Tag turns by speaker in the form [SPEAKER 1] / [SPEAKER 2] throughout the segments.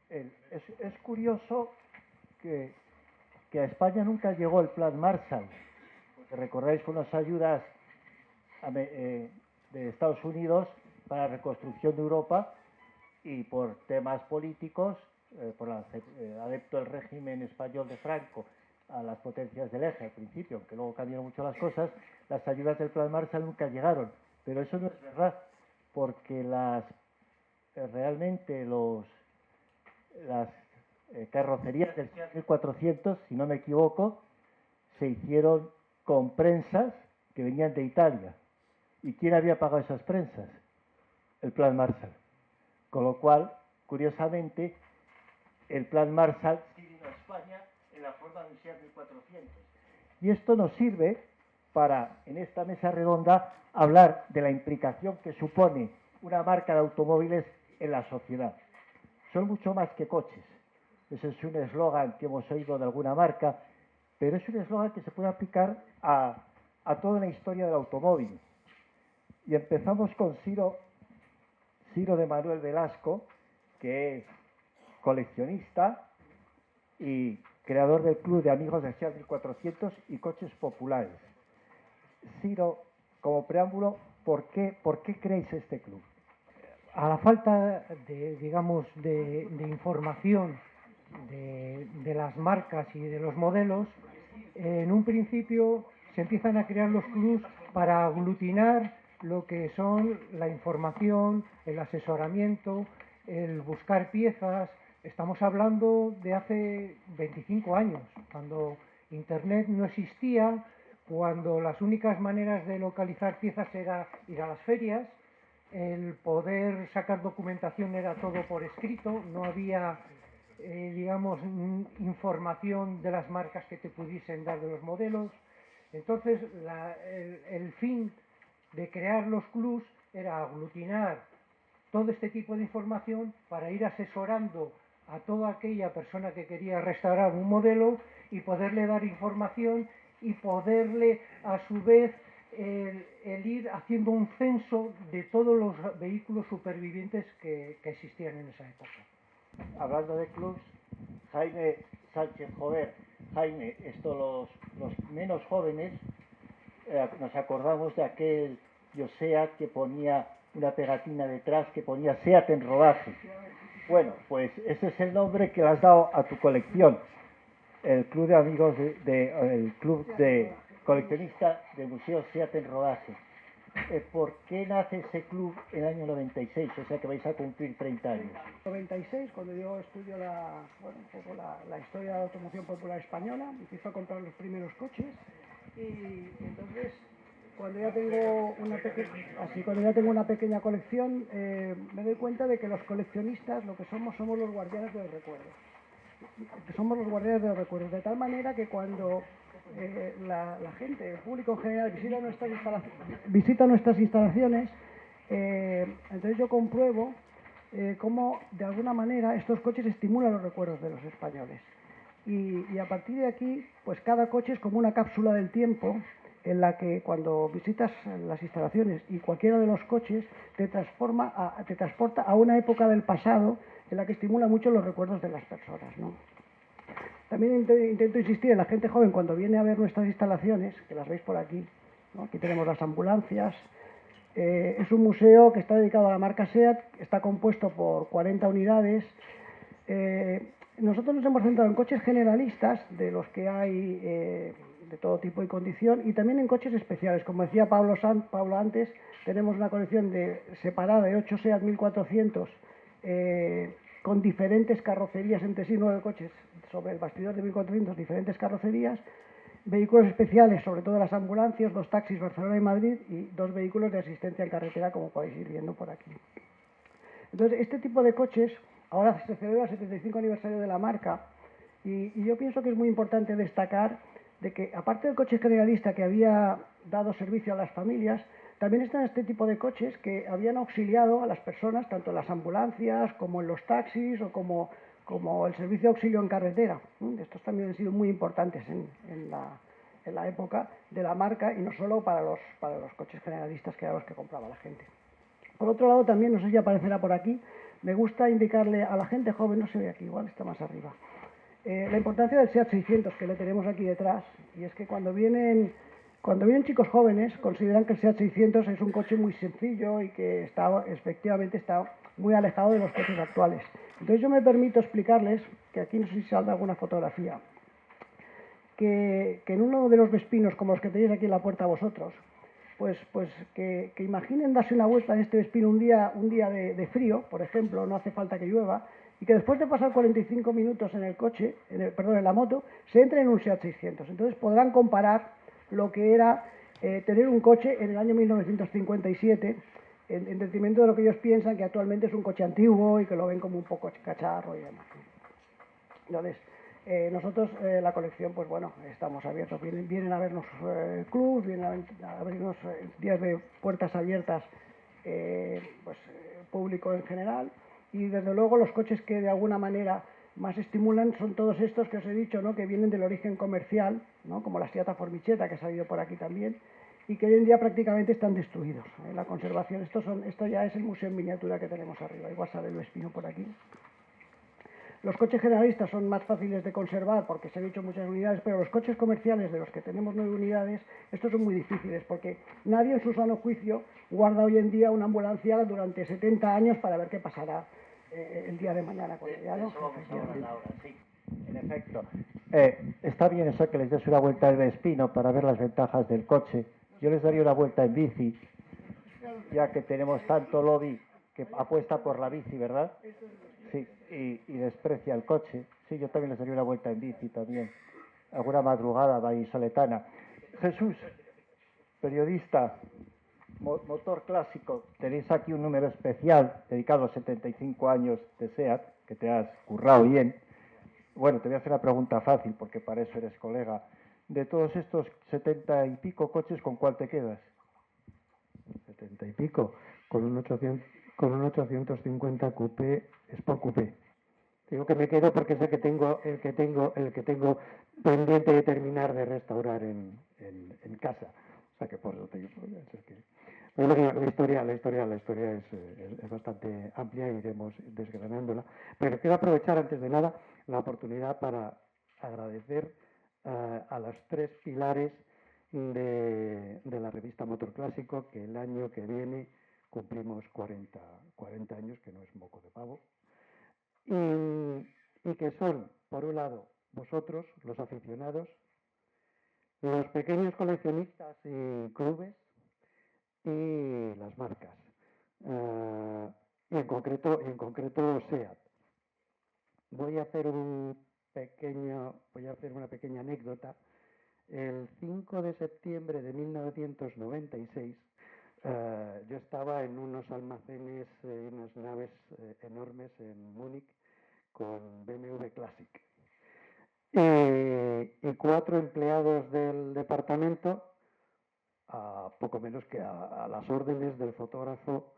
[SPEAKER 1] Es curioso que, que a España nunca llegó el Plan Marshall, porque recordáis con las ayudas de Estados Unidos para la reconstrucción de Europa y por temas políticos, por adepto del régimen español de Franco a las potencias del eje al principio, aunque luego cambiaron mucho las cosas, las ayudas del Plan Marshall nunca llegaron. Pero eso no es verdad, porque realmente las carrocerías del Fiat 1400, si no me equivoco, se hicieron con prensas que venían de Italia. ¿Y quién había pagado esas prensas? El Plan Marshall. Con lo cual, curiosamente, el Plan Marshall sí vino a España en la forma de un Fiat 1400. Y esto nos sirve para, en esta mesa redonda, hablar de la implicación que supone una marca de automóviles en la sociedad. Son mucho más que coches. Ese es un eslogan que hemos oído de alguna marca, pero es un eslogan que se puede aplicar a toda la historia del automóvil. Y empezamos con Ciro de Manuel Velasco, que es coleccionista y creador del Club de Amigos del Fiat 1400 y Coches Populares. Ciro, como preámbulo, ¿por qué creéis este club?
[SPEAKER 2] A la falta de información de las marcas y de los modelos, en un principio se empiezan a crear los clubs para aglutinar lo que son la información, el asesoramiento, el buscar piezas. Estamos hablando de hace 25 años, cuando Internet no existía, cuando las únicas maneras de localizar piezas era ir a las ferias. El poder sacar documentación era todo por escrito, no había, información de las marcas que te pudiesen dar de los modelos. Entonces, el fin de crear los clubs era aglutinar todo este tipo de información para ir asesorando a toda aquella persona que quería restaurar un modelo y poderle dar información y poderle, a su vez, el ir haciendo un censo de todos los vehículos supervivientes que existían en esa época.
[SPEAKER 1] Hablando de clubs, Jaime Sánchez Jover. Jaime, los menos jóvenes nos acordamos de aquel Josea que ponía una pegatina detrás que ponía SEAT en rodaje. Bueno, pues ese es el nombre que le has dado a tu colección, el Club de Amigos el Club de Coleccionista de Museo SEAT en rodaje. ¿Por qué nace ese club en el año 96? O sea que vais a cumplir 30 años.
[SPEAKER 3] En el 96, cuando yo estudio la historia de la automoción popular española, empiezo a comprar los primeros coches y entonces cuando ya tengo una pequeña colección, me doy cuenta de que los coleccionistas lo que somos los guardianes de los recuerdos. Somos los guardianes de los recuerdos, de tal manera que cuando la gente, el público en general, visita nuestras instalaciones, entonces yo compruebo cómo de alguna manera estos coches estimulan los recuerdos de los españoles. Y a partir de aquí, pues cada coche es como una cápsula del tiempo en la que cuando visitas las instalaciones y cualquiera de los coches te transporta a una época del pasado en la que estimula mucho los recuerdos de las personas, ¿no? También intento insistir en la gente joven cuando viene a ver nuestras instalaciones, que las veis por aquí, ¿no? Aquí tenemos las ambulancias. Es un museo que está dedicado a la marca SEAT, está compuesto por 40 unidades. Nosotros nos hemos centrado en coches generalistas, de los que hay de todo tipo y condición, y también en coches especiales. Como decía Pablo antes, tenemos una colección separada de 8 SEAT 1400 con diferentes carrocerías entre sí, 9 coches sobre el bastidor de 1400, diferentes carrocerías, vehículos especiales, sobre todo las ambulancias, 2 taxis Barcelona y Madrid y 2 vehículos de asistencia en carretera, como podéis ir viendo por aquí. Entonces, este tipo de coches, ahora se celebra el 75 aniversario de la marca y yo pienso que es muy importante destacar de que, aparte del coche generalista que había dado servicio a las familias, también están este tipo de coches que habían auxiliado a las personas, tanto en las ambulancias como en los taxis o como el servicio de auxilio en carretera. Estos también han sido muy importantes en la época de la marca y no solo para los coches generalistas que eran los que compraba la gente. Por otro lado, también, no sé si aparecerá por aquí, me gusta indicarle a la gente joven, no se ve aquí, igual está más arriba, la importancia del SEAT 600 que le tenemos aquí detrás, y es que cuando vienen chicos jóvenes consideran que el SEAT 600 es un coche muy sencillo y que efectivamente está muy alejado de los coches actuales. Entonces yo me permito explicarles, que aquí no sé si saldrá alguna fotografía, que en uno de los Vespinos, como los que tenéis aquí en la puerta vosotros, pues que imaginen darse una vuelta en este Vespino un día de frío, por ejemplo, no hace falta que llueva, y que después de pasar 45 minutos en el coche, en la moto, se entren en un SEAT 600. Entonces podrán comparar lo que era tener un coche en el año 1957, en detrimento de lo que ellos piensan que actualmente es un coche antiguo y que lo ven como un poco cacharro y demás. Entonces, nosotros, la colección, pues bueno, estamos abiertos, vienen a vernos clubs, vienen a abrirnos días de puertas abiertas, público en general, y desde luego los coches que de alguna manera más estimulan son todos estos que os he dicho, ¿no?, que vienen del origen comercial, ¿no?, como la Seat Formichetta, que ha salido por aquí también, y que hoy en día prácticamente están destruidos. La conservación, esto ya es el museo en miniatura que tenemos arriba, igual sale el Vespino por aquí. Los coches generalistas son más fáciles de conservar porque se han hecho muchas unidades, pero los coches comerciales, de los que tenemos 9 unidades, estos son muy difíciles porque nadie en su sano juicio guarda hoy en día una ambulancia durante 70 años para ver qué pasará el día de mañana con ella, ¿no?
[SPEAKER 1] Sí, en efecto. Está bien eso que les des una vuelta al Vespino para ver las ventajas del coche. Yo les daría una vuelta en bici, ya que tenemos tanto lobby que apuesta por la bici, ¿verdad? Sí, y desprecia el coche. Sí, yo también les daría una vuelta en bici también. Alguna madrugada vallisoletana. Jesús, periodista, motor clásico, tenéis aquí un número especial dedicado a los 75 años de SEAT, que te has currado bien. Bueno, te voy a hacer una pregunta fácil, porque para eso eres colega. De todos estos 70 y pico coches, ¿con cuál te quedas?
[SPEAKER 4] 70 y pico, con un 850 coupé, Sport Coupé. Digo que me quedo porque es el que tengo pendiente de terminar de restaurar en casa. O sea que por eso te digo, es que... Pero la historia es bastante amplia y iremos desgranándola. Pero quiero aprovechar antes de nada la oportunidad para agradecer a los 3 pilares de la revista Motor Clásico, que el año que viene cumplimos 40 años, que no es moco de pavo, y que son, por un lado, vosotros, los aficionados, los pequeños coleccionistas y clubes, y las marcas, y en concreto SEAT. Voy a hacer una pequeña anécdota. El 5 de septiembre de 1996, yo estaba en unos almacenes, unas naves enormes en Múnich con BMW Classic. Y 4 empleados del departamento, poco menos que a las órdenes del fotógrafo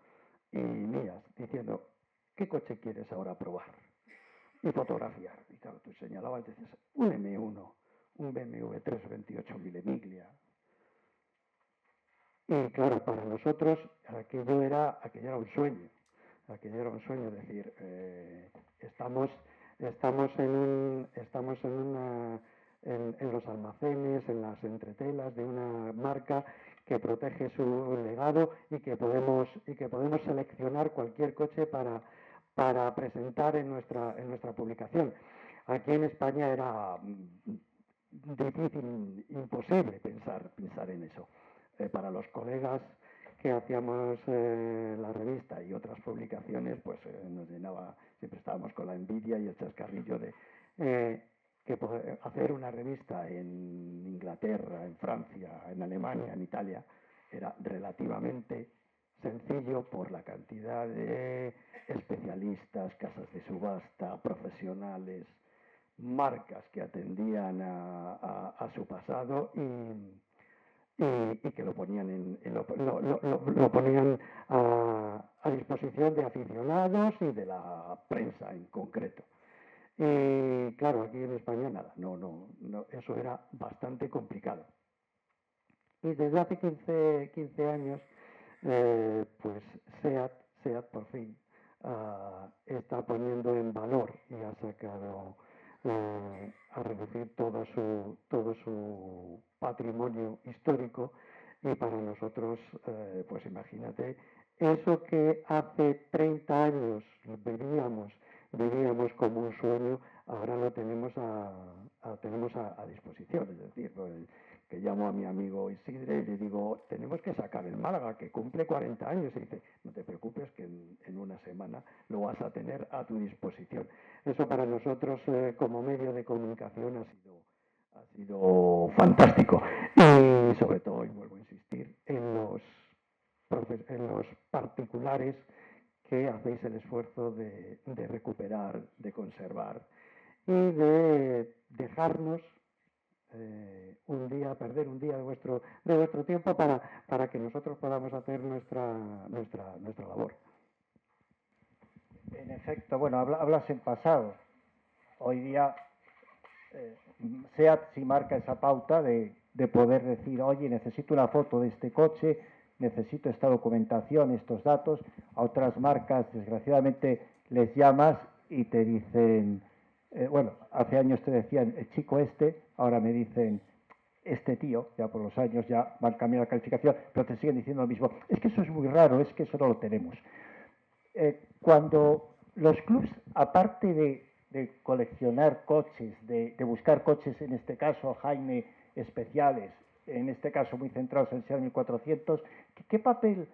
[SPEAKER 4] y mías, diciendo, ¿qué coche quieres ahora probar? Y fotografiar. Y claro, tú señalabas y decías, un M1, un BMW 328 Milemiglia. Y claro, para nosotros aquello era un sueño. Es decir, estamos en los almacenes, en las entretelas de una marca que protege su legado y que podemos seleccionar cualquier coche para presentar en nuestra publicación. Aquí en España era difícil, imposible pensar en eso. Para los colegas que hacíamos la revista y otras publicaciones, pues nos llenaba, siempre estábamos con la envidia y el chascarrillo de que hacer una revista en Inglaterra, en Francia, en Alemania, en Italia, era relativamente sencillo por la cantidad de especialistas, casas de subasta, profesionales, marcas que atendían a su pasado y que lo ponían, lo ponían a disposición de aficionados y de la prensa en concreto. Y claro, aquí en España nada, no, eso era bastante complicado. Y desde hace 15 años, pues SEAT por fin pues imagínate, eso que hace 30 años vivíamos como un sueño, ahora lo tenemos a disposición. Es decir, pues, que llamo a mi amigo Isidre y le digo, tenemos que sacar el Málaga, que cumple 40 años. Y dice, no te preocupes, que en una semana lo vas a tener a tu disposición. Eso para nosotros, como medio de comunicación, ha sido fantástico. Y sobre todo, y vuelvo a insistir, en los particulares que hacéis el esfuerzo de recuperar, de conservar y de dejarnos perder un día de vuestro tiempo para que nosotros podamos hacer nuestra labor.
[SPEAKER 1] En efecto, bueno, hablas en pasado. Hoy día SEAT sí marca esa pauta de poder decir, oye, necesito una foto de este coche, necesito esta documentación, estos datos. A otras marcas, desgraciadamente, les llamas y te dicen, bueno, hace años te decían el chico este, ahora me dicen este tío, ya por los años ya van cambiando la calificación, pero te siguen diciendo lo mismo. Es que eso es muy raro, es que eso no lo tenemos. Cuando los clubs, aparte de coleccionar coches, de buscar coches, en este caso, Jaime, especiales, en este caso muy centrados en SEAT 1400, ¿qué papel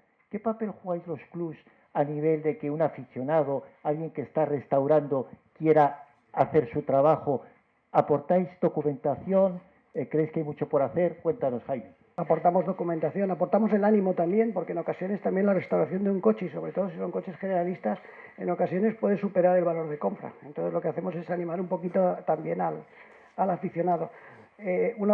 [SPEAKER 1] jugáis los clubs a nivel de que un aficionado, alguien que está restaurando, quiera hacer su trabajo? ¿Aportáis documentación? ¿Creéis que hay mucho por hacer? Cuéntanos, Jaime.
[SPEAKER 3] Aportamos documentación, aportamos el ánimo también, porque en ocasiones también la restauración de un coche, y sobre todo si son coches generalistas, en ocasiones puede superar el valor de compra. Entonces lo que hacemos es animar un poquito también al aficionado.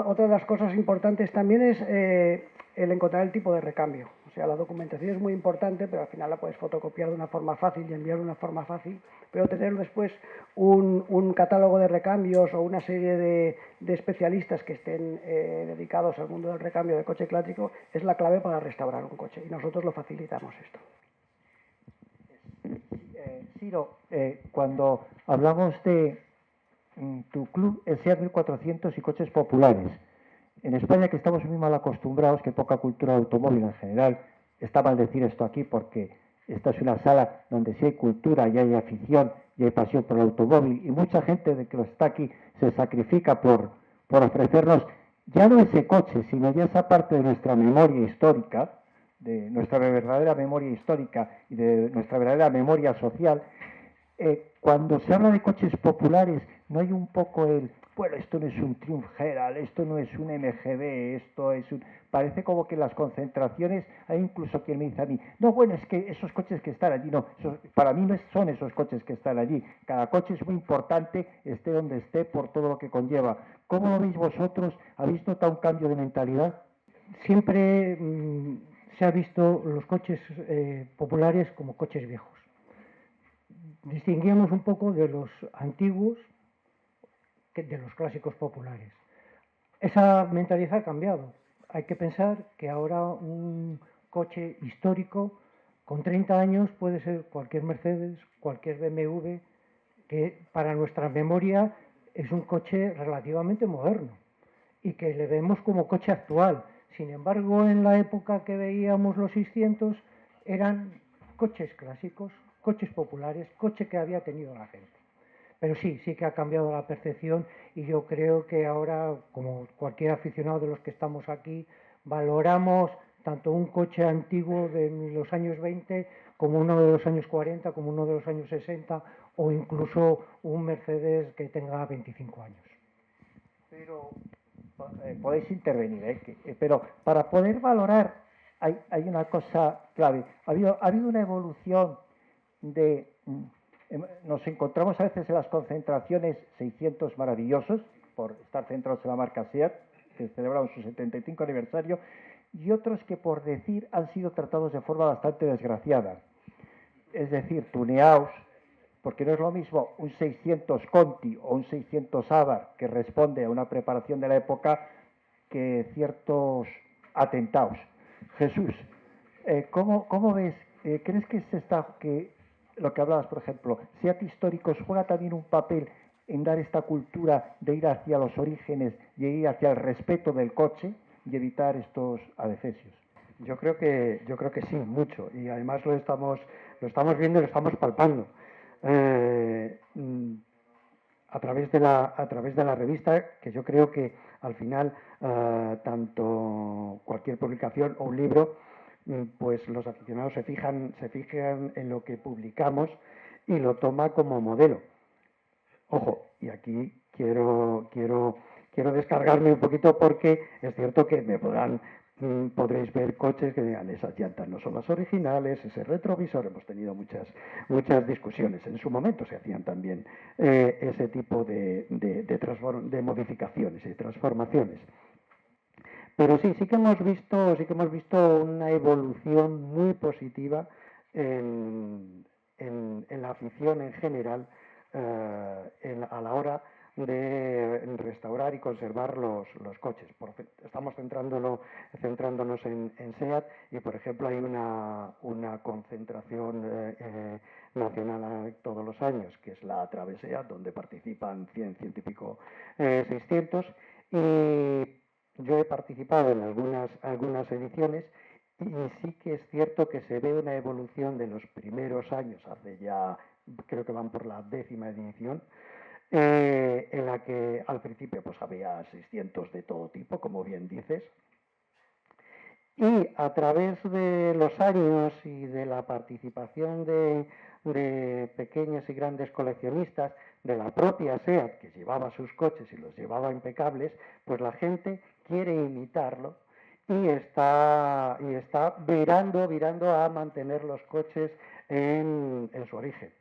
[SPEAKER 3] Otra de las cosas importantes también es el encontrar el tipo de recambio. O sea, la documentación es muy importante, pero al final la puedes fotocopiar de una forma fácil y enviar de una forma fácil, pero tener después un catálogo de recambios o una serie de especialistas que estén dedicados al mundo del recambio de coche clásico es la clave para restaurar un coche, y nosotros lo facilitamos esto.
[SPEAKER 1] Ciro, cuando hablamos de tu club, el SEAT 1400 y coches populares, en España, que estamos muy mal acostumbrados, que poca cultura automóvil en general, está mal decir esto aquí porque esta es una sala donde sí hay cultura y hay afición y hay pasión por el automóvil, y mucha gente de que lo está aquí se sacrifica por ofrecernos ya no ese coche, sino ya esa parte de nuestra memoria histórica, de nuestra verdadera memoria histórica y de nuestra verdadera memoria social. Cuando se habla de coches populares, no hay un poco bueno, esto no es un Triumph Herald, esto no es un MGB, esto es un... Parece como que en las concentraciones hay incluso quien me dice a mí, no, bueno, es que esos coches que están allí, no, para mí no son esos coches que están allí. Cada coche es muy importante, esté donde esté, por todo lo que conlleva. ¿Cómo lo veis vosotros? ¿Habéis notado un cambio de mentalidad?
[SPEAKER 2] Siempre se ha visto los coches populares como coches viejos. Distinguíamos un poco de los antiguos de los clásicos populares. Esa mentalidad ha cambiado. Hay que pensar que ahora un coche histórico con 30 años puede ser cualquier Mercedes, cualquier BMW, que para nuestra memoria es un coche relativamente moderno y que le vemos como coche actual. Sin embargo, en la época que veíamos los 600 eran coches clásicos, coches populares, coche que había tenido la gente. Pero sí que ha cambiado la percepción, y yo creo que ahora, como cualquier aficionado de los que estamos aquí, valoramos tanto un coche antiguo de los años 20 como uno de los años 40, como uno de los años 60, o incluso un Mercedes que tenga 25 años.
[SPEAKER 1] Pero podéis intervenir, pero para poder valorar hay una cosa clave. Ha habido una evolución de... Nos encontramos a veces en las concentraciones 600 maravillosos, por estar centrados en la marca SEAT, que celebraron su 75 aniversario, y otros que, por decir, han sido tratados de forma bastante desgraciada. Es decir, tuneados, porque no es lo mismo un 600 Conti o un 600 Abarth, que responde a una preparación de la época, que ciertos atentados. Jesús, ¿cómo ves? ¿Crees que lo que hablabas, por ejemplo, SEAT históricos juega también un papel en dar esta cultura de ir hacia los orígenes y ir hacia el respeto del coche y evitar estos adefesios?
[SPEAKER 5] Yo creo que sí, mucho, y además lo estamos viendo y lo estamos palpando. A través de la revista, que yo creo que al final tanto cualquier publicación o un libro, pues los aficionados se fijan en lo que publicamos y lo toma como modelo. Ojo, y aquí quiero descargarme un poquito, porque es cierto que podréis ver coches que digan: esas llantas no son las originales, ese retrovisor. Hemos tenido muchas discusiones. En su momento se hacían también ese tipo de modificaciones y transformaciones. Pero sí que hemos visto una evolución muy positiva en la afición en general, a la hora de restaurar y conservar los coches. Estamos centrándonos en SEAT, y por ejemplo hay una concentración nacional todos los años, que es la Travesea, donde participan 100 y pico, 600, y yo he participado en algunas ediciones, y sí que es cierto que se ve una evolución de los primeros años, hace ya, creo que van por la 10ª edición, en la que al principio pues había 600 de todo tipo, como bien dices, y a través de los años y de la participación de pequeños y grandes coleccionistas, de la propia SEAT, que llevaba sus coches y los llevaba impecables, pues la gente quiere imitarlo y está virando a mantener los coches en su origen,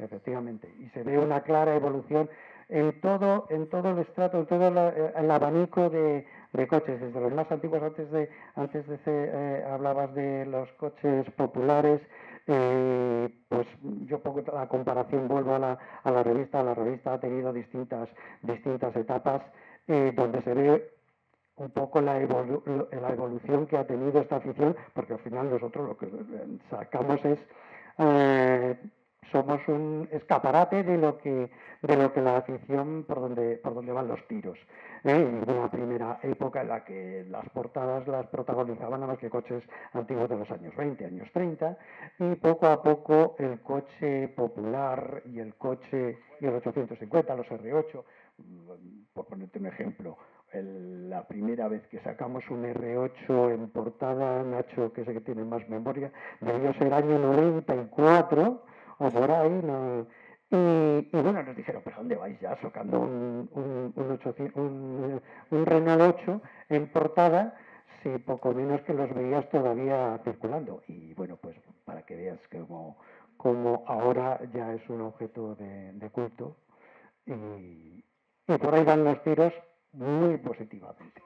[SPEAKER 5] efectivamente. Y se ve una clara evolución en todo el estrato, en todo el abanico de coches, desde los más antiguos. Hablabas de los coches populares. Pues yo pongo la comparación, vuelvo a la revista. La revista ha tenido distintas etapas, donde se ve un poco la evolución que ha tenido esta afición, porque al final nosotros lo que sacamos es somos un escaparate de lo que la afición, por donde van los tiros. Una primera época en la que las portadas las protagonizaban nada más que coches antiguos de los años 20, años 30, y poco a poco el coche popular y el 850, los R8, por ponerte un ejemplo. La primera vez que sacamos un R8 en portada, Nacho, que sé que tiene más memoria, debió ser año 94 o por ahí, ¿no? Y bueno, nos dijeron: ¿pero dónde vais ya sacando un Renault 8 en portada, si poco menos que los veías todavía circulando? Y bueno, pues para que veas como ahora ya es un objeto de culto, y por ahí van los tiros muy positivamente.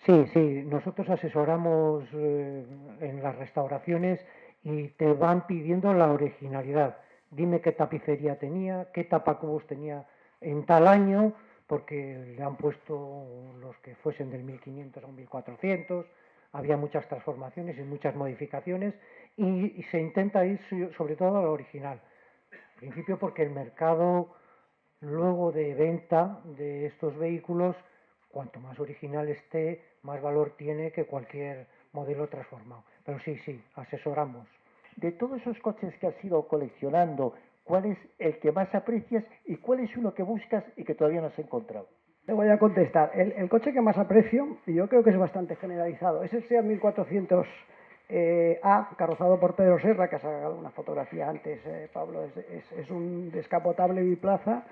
[SPEAKER 2] Sí, nosotros asesoramos en las restauraciones y te van pidiendo la originalidad. Dime qué tapicería tenía, qué tapacubos tenía en tal año, porque le han puesto los que fuesen del 1500 a un 1400, había muchas transformaciones y muchas modificaciones, y se intenta ir sobre todo a lo original. En principio porque el mercado luego de venta de estos vehículos, cuanto más original esté, más valor tiene que cualquier modelo transformado. Pero sí, asesoramos.
[SPEAKER 1] De todos esos coches que has ido coleccionando, ¿cuál es el que más aprecias y cuál es uno que buscas y que todavía no has encontrado?
[SPEAKER 3] Le voy a contestar. El coche que más aprecio, y yo creo que es bastante generalizado, es el SEAT 1400 A, carrozado por Pedro Serra, que ha sacado una fotografía antes, Pablo. Es un descapotable biplaza,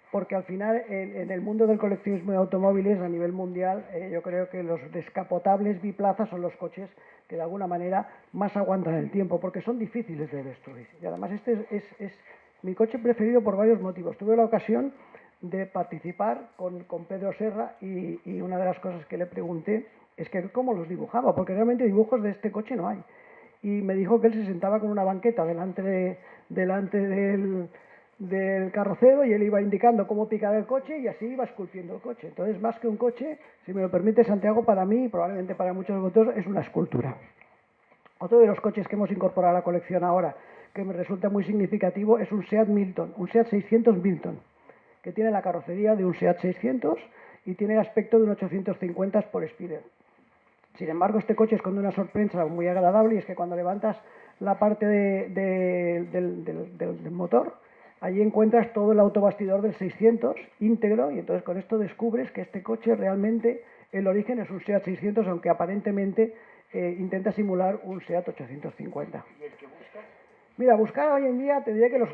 [SPEAKER 3] porque al final en el mundo del coleccionismo de automóviles a nivel mundial, yo creo que los descapotables biplazas son los coches que de alguna manera más aguantan el tiempo, porque son difíciles de destruir. Y además este es mi coche preferido por varios motivos. Tuve la ocasión de participar con Pedro Serra, y una de las cosas que le pregunté es que cómo los dibujaba, porque realmente dibujos de este coche no hay. Y me dijo que él se sentaba con una banqueta delante del carrocero, y él iba indicando cómo picar el coche, y así iba esculpiendo el coche. Entonces, más que un coche, si me lo permite, Santiago, para mí y probablemente para muchos de vosotros, es una escultura. Otro de los coches que hemos incorporado a la colección ahora, que me resulta muy significativo, es un SEAT Milton, un SEAT 600 Milton, que tiene la carrocería de un SEAT 600 y tiene el aspecto de un 850 por Spider. Sin embargo, este coche esconde una sorpresa muy agradable, y es que cuando levantas la parte del motor, allí encuentras todo el autobastidor del 600 íntegro, y entonces con esto descubres que este coche realmente, el origen es un SEAT 600, aunque aparentemente intenta simular un SEAT 850.
[SPEAKER 1] ¿Y el que buscas?
[SPEAKER 3] Mira, buscar hoy en día te diré que los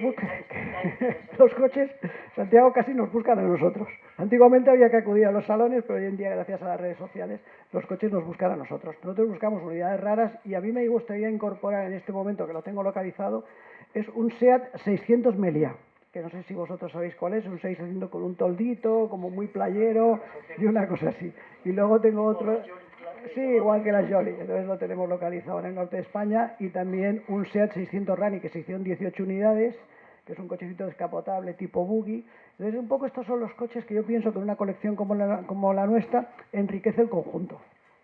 [SPEAKER 3] coches, Santiago, casi nos buscan a nosotros. Antiguamente había que acudir a los salones, pero hoy en día, gracias a las redes sociales, los coches nos buscan a nosotros. Nosotros buscamos unidades raras, y a mí me gustaría incorporar en este momento, que lo tengo localizado, es un SEAT 600 Meliá, que no sé si vosotros sabéis cuál es, un 600 con un toldito, como muy playero y una cosa así. Y luego tengo otro... Sí, igual que la Jolly, entonces lo tenemos localizado en el norte de España, y también un SEAT 600 Rally, que se hicieron 18 unidades, que es un cochecito descapotable tipo buggy. Entonces, un poco estos son los coches que yo pienso que una colección como la nuestra enriquece el conjunto.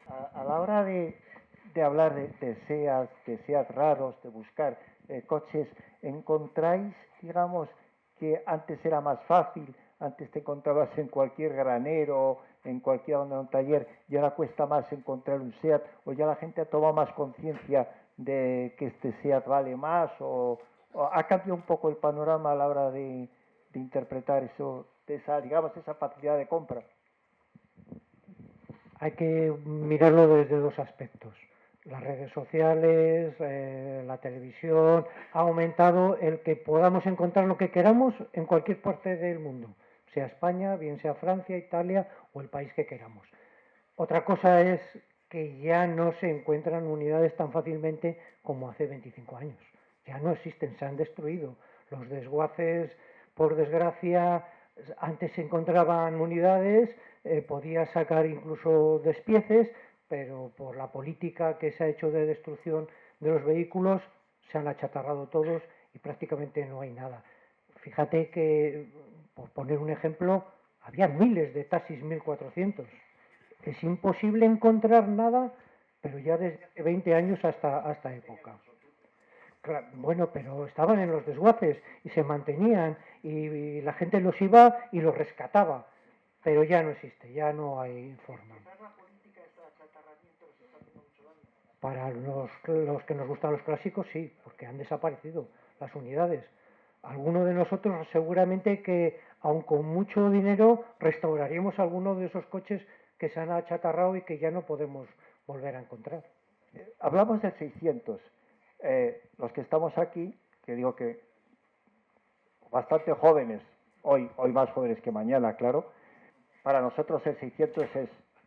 [SPEAKER 1] A la hora de hablar de SEAT raros, de buscar coches, ¿encontráis, digamos, que antes era más fácil? Antes te encontrabas en cualquier granero, en cualquier taller, y ahora cuesta más encontrar un SEAT, o ya la gente ha tomado más conciencia de que este SEAT vale más, o ha cambiado un poco el panorama a la hora de interpretar eso, digamos, esa facilidad de compra.
[SPEAKER 2] Hay que mirarlo desde dos aspectos. Las redes sociales, la televisión, ha aumentado el que podamos encontrar lo que queramos en cualquier parte del mundo, sea España, bien sea Francia, Italia o el país que queramos. Otra cosa es que ya no se encuentran unidades tan fácilmente como hace 25 años. Ya no existen, se han destruido. Los desguaces, por desgracia, antes se encontraban unidades, podías sacar incluso despieces, pero por la política que se ha hecho de destrucción de los vehículos, se han achatarrado todos y prácticamente no hay nada. Fíjate que, por poner un ejemplo, había miles de taxis 1400. Es imposible encontrar nada, pero ya desde hace 20 años hasta esta época. Claro, bueno, pero estaban en los desguaces y se mantenían, y la gente los iba y los rescataba, pero ya no existe, ya no hay forma. Para los que nos gustan los clásicos, sí, porque han desaparecido las unidades. Alguno de nosotros seguramente que, aun con mucho dinero, restauraríamos alguno de esos coches que se han achatarrado y que ya no podemos volver a encontrar.
[SPEAKER 1] Hablamos del 600. Los que estamos aquí, que digo que bastante jóvenes, hoy más jóvenes que mañana, claro, para nosotros el 600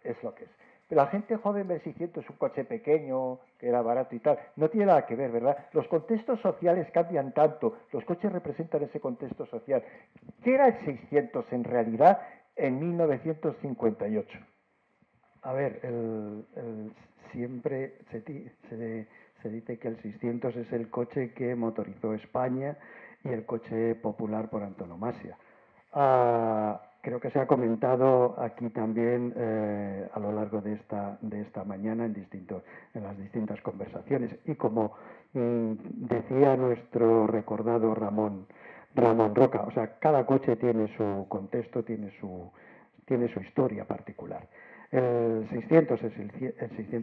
[SPEAKER 1] es lo que es. Pero la gente joven ve el 600 un coche pequeño, que era barato y tal. No tiene nada que ver, ¿verdad? Los contextos sociales cambian tanto, los coches representan ese contexto social. ¿Qué era el 600 en realidad en 1958?
[SPEAKER 5] A ver, siempre se dice que el 600 es el coche que motorizó España y el coche popular por antonomasia. Creo que se ha comentado aquí también a lo largo de esta mañana en las distintas conversaciones. Y como decía nuestro recordado Ramón Roca, o sea, cada coche tiene su contexto, tiene su historia particular. El 600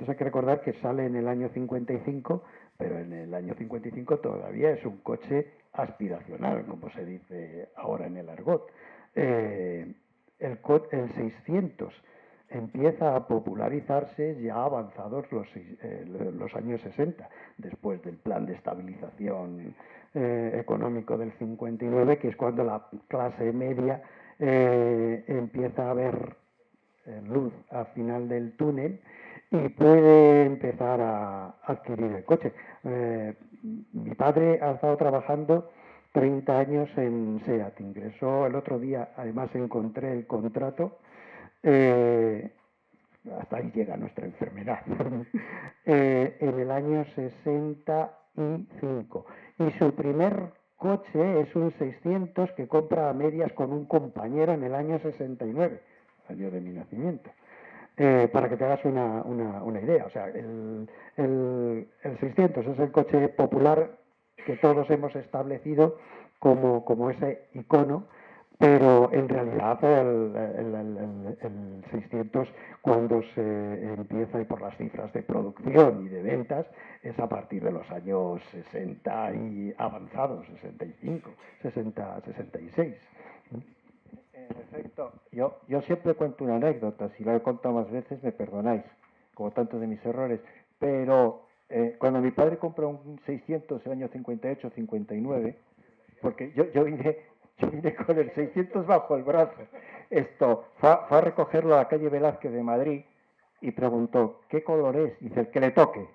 [SPEAKER 5] hay que recordar que sale en el año 55, pero en el año 55 todavía es un coche aspiracional, como se dice ahora en el argot. El 600 empieza a popularizarse ya avanzados los años 60, después del plan de estabilización económico del 59, que es cuando la clase media empieza a ver luz al final del túnel y puede empezar a adquirir el coche. Mi padre ha estado trabajando 30 años en SEAT, ingresó el otro día, además encontré el contrato, hasta ahí llega nuestra enfermedad, en el año 65, y su primer coche es un 600 que compra a medias con un compañero en el año 69, año de mi nacimiento. Para que te hagas una idea, o sea, el 600 es el coche popular que todos hemos establecido como ese icono, pero en realidad el 600, cuando se empieza, y por las cifras de producción y de ventas, es a partir de los años 60 y avanzados, 65, 60, 66.
[SPEAKER 1] En efecto, yo siempre cuento una anécdota, si la he contado más veces me perdonáis, como tantos de mis errores, pero cuando mi padre compró un 600 en el año 58-59, porque yo vine con el 600 bajo el brazo, fue a recogerlo a la calle Velázquez de Madrid y preguntó, ¿qué color es? Dice, el que le toque.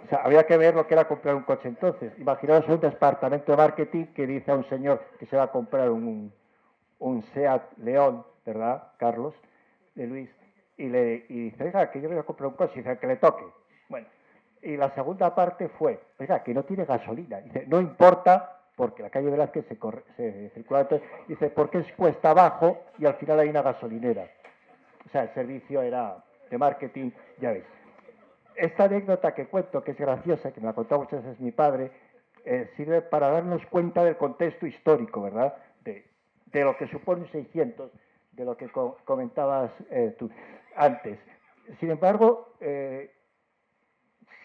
[SPEAKER 1] O sea, había que ver lo que era comprar un coche entonces. Imaginaos un departamento de marketing que dice a un señor que se va a comprar un Seat León, ¿verdad, Carlos? De Luis. Y dice, oiga, que yo voy a comprar un coche. Y dice, que le toque. Bueno, y la segunda parte fue, oiga, que no tiene gasolina. Dice, no importa, porque la calle Velázquez se circula entonces. Dice, porque es cuesta abajo y al final hay una gasolinera. O sea, el servicio era de marketing, ya veis. Esta anécdota que cuento, que es graciosa, que me la contó muchas veces mi padre, sirve para darnos cuenta del contexto histórico, ¿verdad? De lo que supone un 600, de lo que comentabas tú antes. Sin embargo,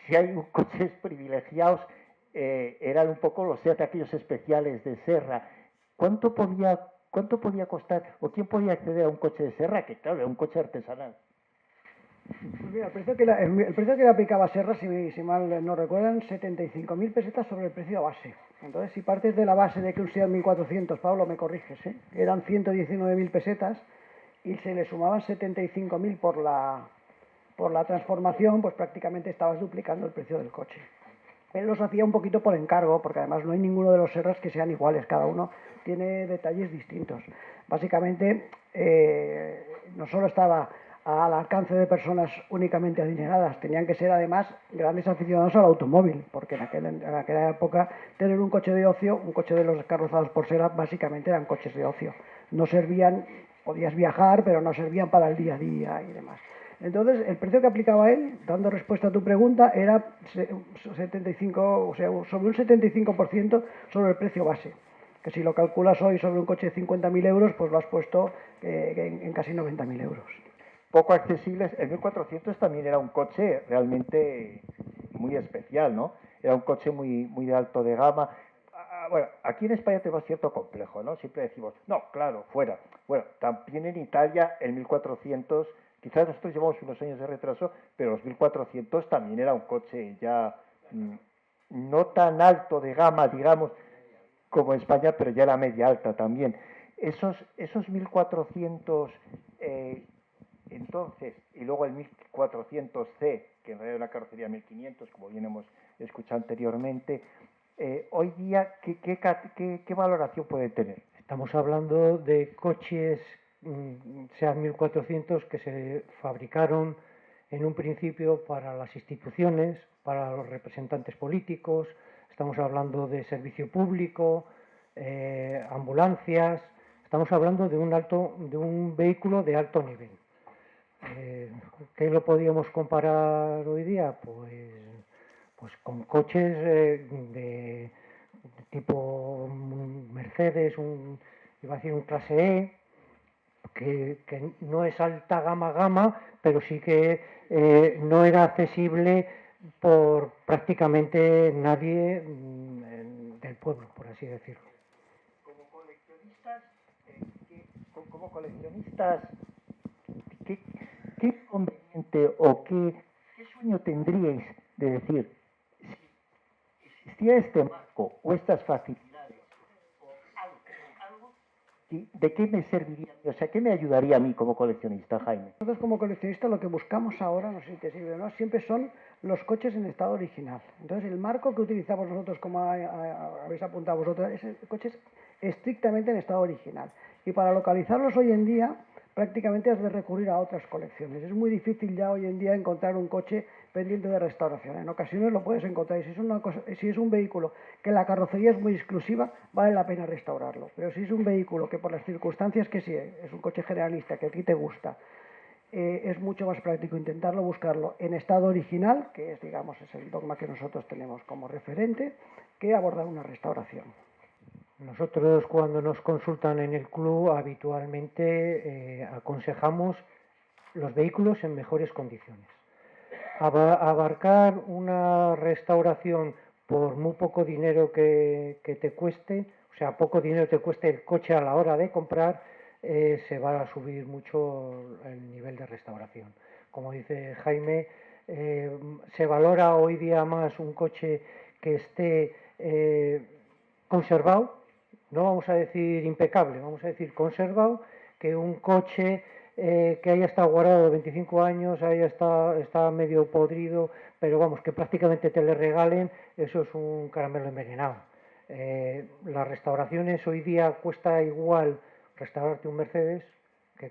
[SPEAKER 1] si hay coches privilegiados, eran un poco los Seat aquellos especiales de Serra. ¿Cuánto podía costar, o quién podía acceder a un coche de Serra? Que claro, era un coche artesanal.
[SPEAKER 3] Pues mira, el precio que le aplicaba Serra, si mal no recuerdan, 75.000 pesetas sobre el precio base. Entonces, si partes de la base de que un SEAT 1400, Pablo, me corriges, eran 119.000 pesetas y se le sumaban 75.000 por la transformación, pues prácticamente estabas duplicando el precio del coche. Él los hacía un poquito por encargo, porque además no hay ninguno de los Serras que sean iguales, cada uno tiene detalles distintos. Básicamente, no solo estaba al alcance de personas únicamente adineradas, tenían que ser además grandes aficionados al automóvil, porque en aquella época tener un coche de ocio, un coche de los carrozados por Serra, básicamente eran coches de ocio. No servían, podías viajar, pero no servían para el día a día y demás. Entonces, el precio que aplicaba él, dando respuesta a tu pregunta, era 75, o sea, sobre un 75% sobre el precio base. Que si lo calculas hoy sobre un coche de 50.000 euros, pues lo has puesto en casi 90.000 euros.
[SPEAKER 1] Poco accesibles. El 1400 también era un coche realmente muy especial, ¿no? Era un coche muy de alto de gama. Bueno, aquí en España tenemos cierto complejo, ¿no? Siempre decimos, no, claro, fuera. Bueno, también en Italia el 1400, quizás nosotros llevamos unos años de retraso, pero los 1400 también era un coche ya no tan alto de gama, digamos, como en España, pero ya era media alta también. Esos 1400 entonces, y luego el 1400C, que en realidad es una carrocería 1500, como bien hemos escuchado anteriormente, hoy día, ¿qué valoración puede tener?
[SPEAKER 2] Estamos hablando de coches SEAT 1400 que se fabricaron en un principio para las instituciones, para los representantes políticos, estamos hablando de servicio público, ambulancias, estamos hablando de un vehículo de alto nivel. ¿Qué lo podíamos comparar hoy día? Pues con coches de tipo Mercedes, iba a decir un clase E, que no es alta gama, pero sí que no era accesible por prácticamente nadie del pueblo, por así decirlo.
[SPEAKER 1] Como coleccionistas, ¿qué conveniente o qué sueño tendríais de decir, si existiera este marco o estas facilidades o algo, ¿de qué me serviría? O sea, ¿qué me ayudaría a mí como coleccionista, Jaime?
[SPEAKER 3] Nosotros como coleccionistas lo que buscamos ahora, no sé si te sirve o no, siempre son los coches en estado original. Entonces el marco que utilizamos nosotros, como habéis apuntado vosotros, es coches estrictamente en estado original. Y para localizarlos hoy en día prácticamente has de recurrir a otras colecciones. Es muy difícil ya hoy en día encontrar un coche pendiente de restauración. En ocasiones lo puedes encontrar y si es un vehículo que la carrocería es muy exclusiva, vale la pena restaurarlo. Pero si es un vehículo que por las circunstancias que sí es un coche generalista que a ti te gusta, es mucho más práctico intentarlo buscarlo en estado original, que es, digamos, es el dogma que nosotros tenemos como referente, que abordar una restauración.
[SPEAKER 2] Nosotros cuando nos consultan en el club habitualmente aconsejamos los vehículos en mejores condiciones. Abarcar una restauración por muy poco dinero que te cueste, o sea, poco dinero te cueste el coche a la hora de comprar, se va a subir mucho el nivel de restauración. Como dice Jaime, se valora hoy día más un coche que esté conservado, no vamos a decir impecable, vamos a decir conservado, que un coche que haya estado guardado 25 años, está medio podrido, pero vamos, que prácticamente te le regalen, eso es un caramelo envenenado. Las restauraciones hoy día cuesta igual restaurarte un Mercedes que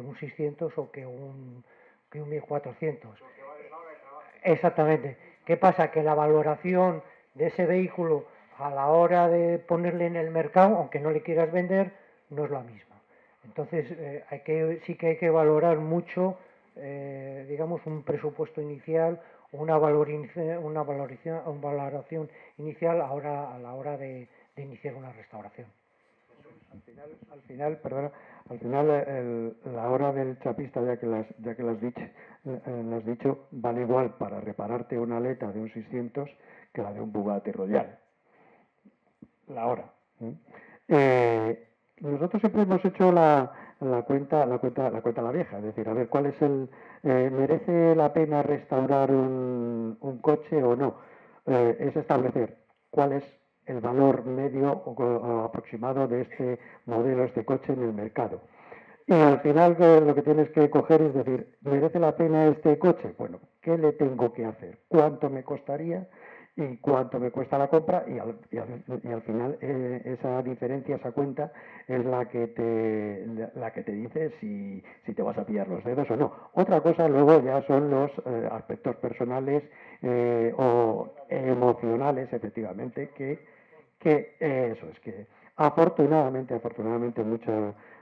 [SPEAKER 2] un 600 o que un 1400. Exactamente. ¿Qué pasa? Que la valoración de ese vehículo a la hora de ponerle en el mercado, aunque no le quieras vender, no es la misma. Entonces, sí que hay que valorar mucho, digamos, un presupuesto inicial, una valoración inicial a la hora de iniciar una restauración.
[SPEAKER 5] Al final la hora del chapista, ya que lo has dicho, vale igual para repararte una aleta de un 600 que la de un Bugatti Royal. La hora. Nosotros siempre hemos hecho la cuenta a la vieja, es decir, a ver cuál es merece la pena restaurar un coche o no. Es establecer cuál es el valor medio o aproximado de este modelo, este coche en el mercado. Y al final lo que tienes que coger es decir, ¿merece la pena este coche? Bueno, ¿qué le tengo que hacer? ¿Cuánto me costaría? ¿Y cuánto me cuesta la compra? Y al final esa diferencia, esa cuenta, es la que te dice si te vas a pillar los dedos o no. Otra cosa luego ya son los aspectos personales o emocionales, efectivamente, que eso es que afortunadamente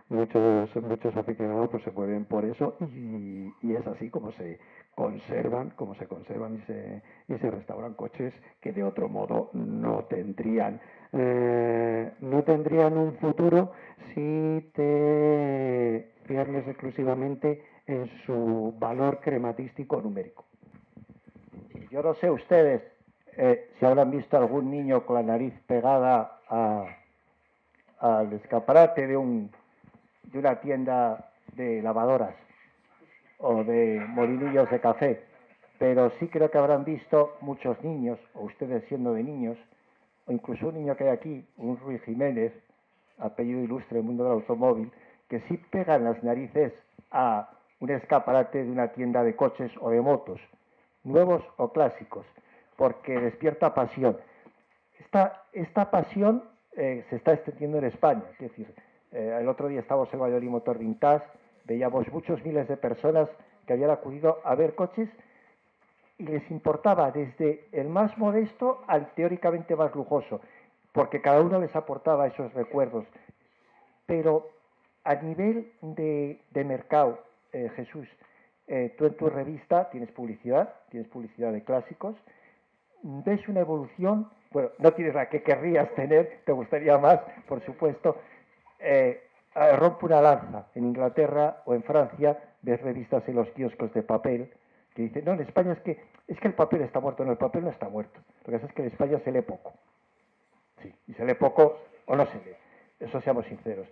[SPEAKER 5] muchos aficionados pues se mueven por eso y es así como se conservan y se restauran coches que de otro modo no tendrían un futuro si te fijas exclusivamente en su valor crematístico numérico.
[SPEAKER 1] Yo no sé ustedes si habrán visto algún niño con la nariz pegada al escaparate de una tienda de lavadoras o de molinillos de café, pero sí creo que habrán visto muchos niños, o ustedes siendo de niños, o incluso un niño que hay aquí, un Ruiz Jiménez, apellido ilustre del mundo del automóvil, que sí pegan las narices a un escaparate de una tienda de coches o de motos, nuevos o clásicos, porque despierta pasión. Esta pasión se está extendiendo en España, es decir, el otro día estábamos en Valladolid Motor Vintage, veíamos muchos miles de personas que habían acudido a ver coches y les importaba desde el más modesto al teóricamente más lujoso, porque cada uno les aportaba esos recuerdos. Pero a nivel de mercado, Jesús, tú en tu revista tienes publicidad de clásicos, ves una evolución, bueno, no tienes la que querrías tener, te gustaría más, por supuesto, rompe una lanza. En Inglaterra o en Francia ves revistas en los kioscos de papel que dicen, no, en España es que el papel está muerto. No, el papel no está muerto. Lo que pasa es que en España se lee poco. Sí, y se lee poco o no se lee. Eso seamos sinceros.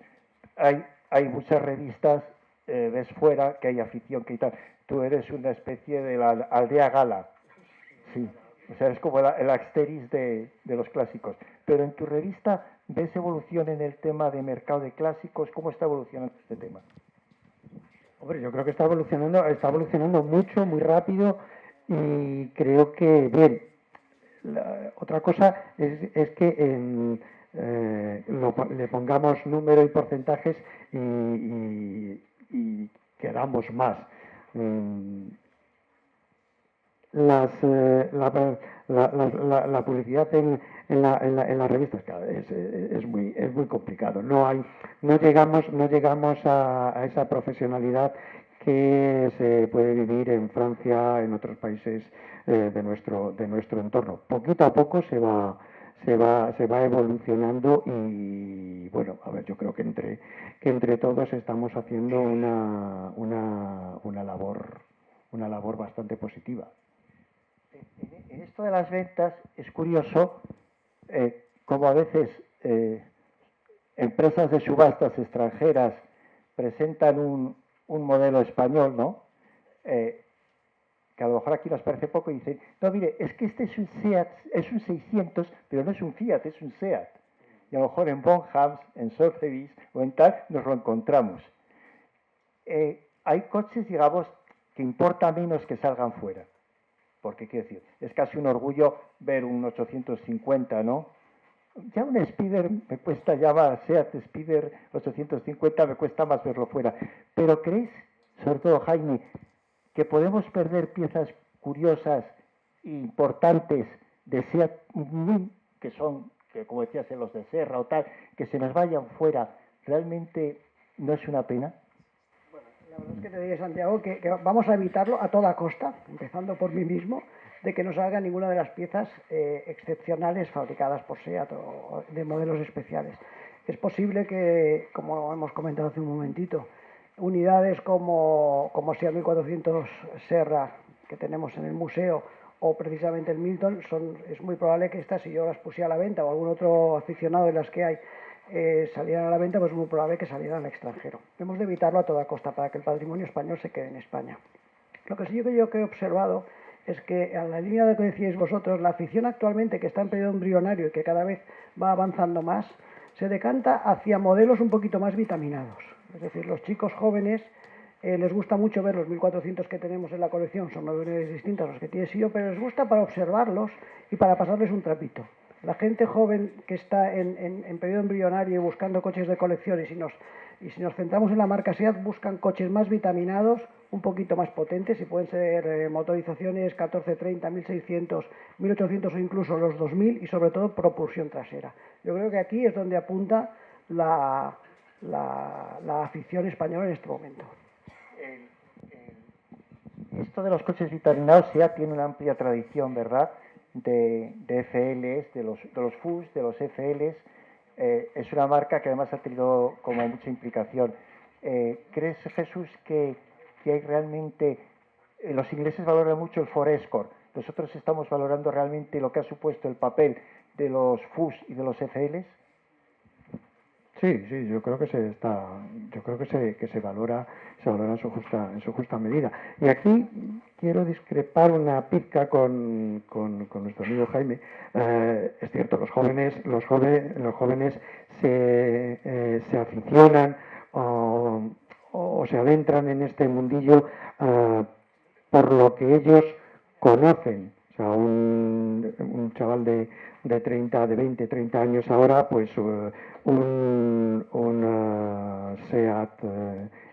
[SPEAKER 1] Hay muchas revistas, ves fuera que hay afición, que tal. Tú eres una especie de la aldea gala. Sí. O sea, es como el Asterix de los clásicos. Pero en tu revista, ¿ves evolución en el tema de mercado de clásicos? ¿Cómo está evolucionando este tema?
[SPEAKER 5] Hombre, yo creo que está evolucionando mucho, muy rápido y creo que bien. Otra cosa es que le pongamos número y porcentajes y queramos más. La publicidad en las revistas es muy complicado. No llegamos a esa profesionalidad que se puede vivir en Francia, en otros países de nuestro entorno. Poquito a poco se va evolucionando y bueno, a ver, yo creo que entre todos estamos haciendo una labor bastante positiva.
[SPEAKER 1] En esto de las ventas es curioso cómo a veces empresas de subastas extranjeras presentan un modelo español, ¿no? Que a lo mejor aquí nos parece poco y dicen, no, mire, es que este es un SEAT, es un 600, pero no es un Fiat, es un SEAT. Y a lo mejor en Bonhams, en Sotheby's o en tal, nos lo encontramos. Hay coches, digamos, que importa menos que salgan fuera. Porque, quiero decir, es casi un orgullo ver un 850, ¿no? Ya un Spider me cuesta, ya va, SEAT Spider 850, me cuesta más verlo fuera. Pero ¿crees, sobre todo Jaime, que podemos perder piezas curiosas e importantes de SEAT que son, que como decías, en los de Serra o tal, que se nos vayan fuera? ¿Realmente no es una pena?
[SPEAKER 3] Bueno, la verdad es que te diré, Santiago, que vamos a evitarlo a toda costa, empezando por mí mismo, de que no salga ninguna de las piezas excepcionales fabricadas por SEAT o de modelos especiales. Es posible que, como hemos comentado hace un momentito, unidades como SEAT 1400 Serra que tenemos en el museo o precisamente el Milton, es muy probable que estas, si yo las pusiera a la venta o algún otro aficionado de las que hay salieran a la venta, pues es muy probable que salieran al extranjero. Hemos de evitarlo a toda costa para que el patrimonio español se quede en España. Lo que sí yo que he observado es que a la línea de lo que decíais vosotros, la afición actualmente que está en periodo embrionario y que cada vez va avanzando más, se decanta hacia modelos un poquito más vitaminados. Es decir, los chicos jóvenes les gusta mucho ver los 1400 que tenemos en la colección, son unidades distintas a los que tiene SIO, pero les gusta para observarlos y para pasarles un trapito. La gente joven que está en periodo embrionario y buscando coches de colección, y si nos centramos en la marca SEAT, buscan coches más vitaminados, un poquito más potentes, y pueden ser motorizaciones 1430, 1600, 1800 o incluso los 2000, y sobre todo propulsión trasera. Yo creo que aquí es donde apunta la afición española en este momento.
[SPEAKER 1] Esto de los coches vitaminados SEAT tiene una amplia tradición, ¿verdad?, de FLs, de los FUS, de los FLs. Es una marca que además ha tenido como mucha implicación. ¿Crees, Jesús, que hay realmente... los ingleses valoran mucho el Forescore. Nosotros estamos valorando realmente lo que ha supuesto el papel de los FUS y de los FLs.
[SPEAKER 5] Sí, yo creo que se valora en su justa medida. Y aquí quiero discrepar una pizca con nuestro amigo Jaime. Es cierto, los jóvenes se aficionan o se adentran en este mundillo por lo que ellos conocen. O sea, un chaval de 20, 30 años ahora, pues un SEAT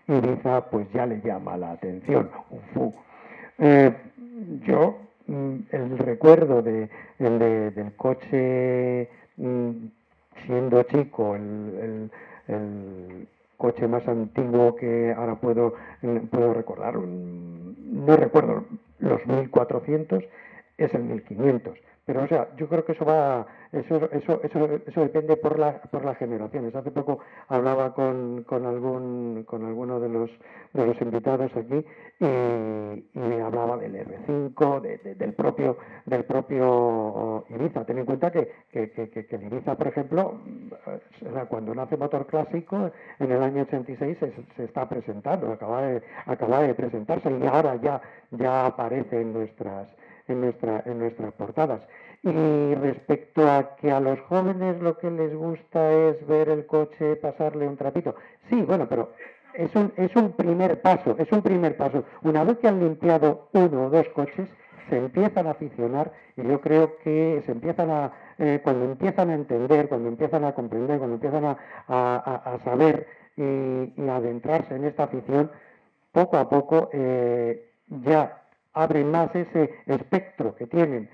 [SPEAKER 5] Ibiza, pues ya le llama la atención, un FU. El recuerdo del coche siendo chico, el coche más antiguo que ahora puedo recordar, no recuerdo los 1400, es el 1500. Pero, o sea, yo creo que eso depende por las generaciones. Hace poco hablaba con alguno de los invitados aquí y me hablaba del R5, del propio Ibiza. Ten en cuenta que el Ibiza, por ejemplo, cuando nace Motor Clásico, en el año 86 se está presentando, acaba de presentarse y ahora ya aparece en nuestras portadas. Y respecto a que a los jóvenes lo que les gusta es ver el coche pasarle un trapito, sí, bueno, pero es un primer paso. Una vez que han limpiado uno o dos coches, se empiezan a aficionar y yo creo que cuando empiezan a entender, cuando empiezan a comprender, cuando empiezan a saber y a adentrarse en esta afición, poco a poco ya abren más ese espectro que tienen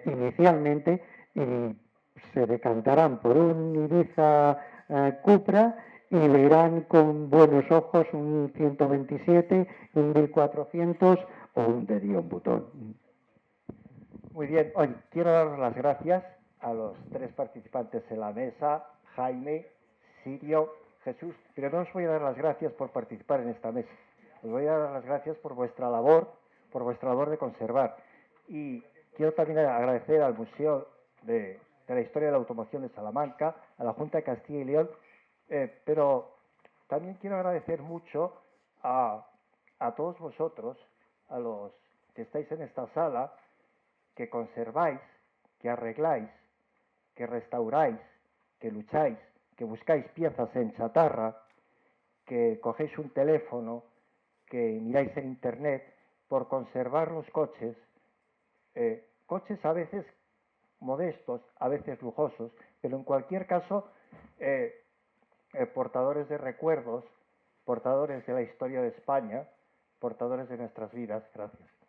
[SPEAKER 5] inicialmente y se decantarán por un Ibiza Cupra y verán con buenos ojos un 127, un 1400 o un de Dion Button.
[SPEAKER 1] Muy bien, oye, quiero daros las gracias a los tres participantes en la mesa, Jaime, Sirio, Jesús, pero no os voy a dar las gracias por participar en esta mesa. Os voy a dar las gracias por vuestra labor de conservar. Y quiero también agradecer al Museo de la Historia de la Automoción de Salamanca, a la Junta de Castilla y León, pero también quiero agradecer mucho a todos vosotros, a los que estáis en esta sala, que conserváis, que arregláis, que restauráis, que lucháis, que buscáis piezas en chatarra, que cogéis un teléfono, que miráis en internet por conservar los coches, coches a veces modestos, a veces lujosos, pero en cualquier caso portadores de recuerdos, portadores de la historia de España, portadores de nuestras vidas. Gracias.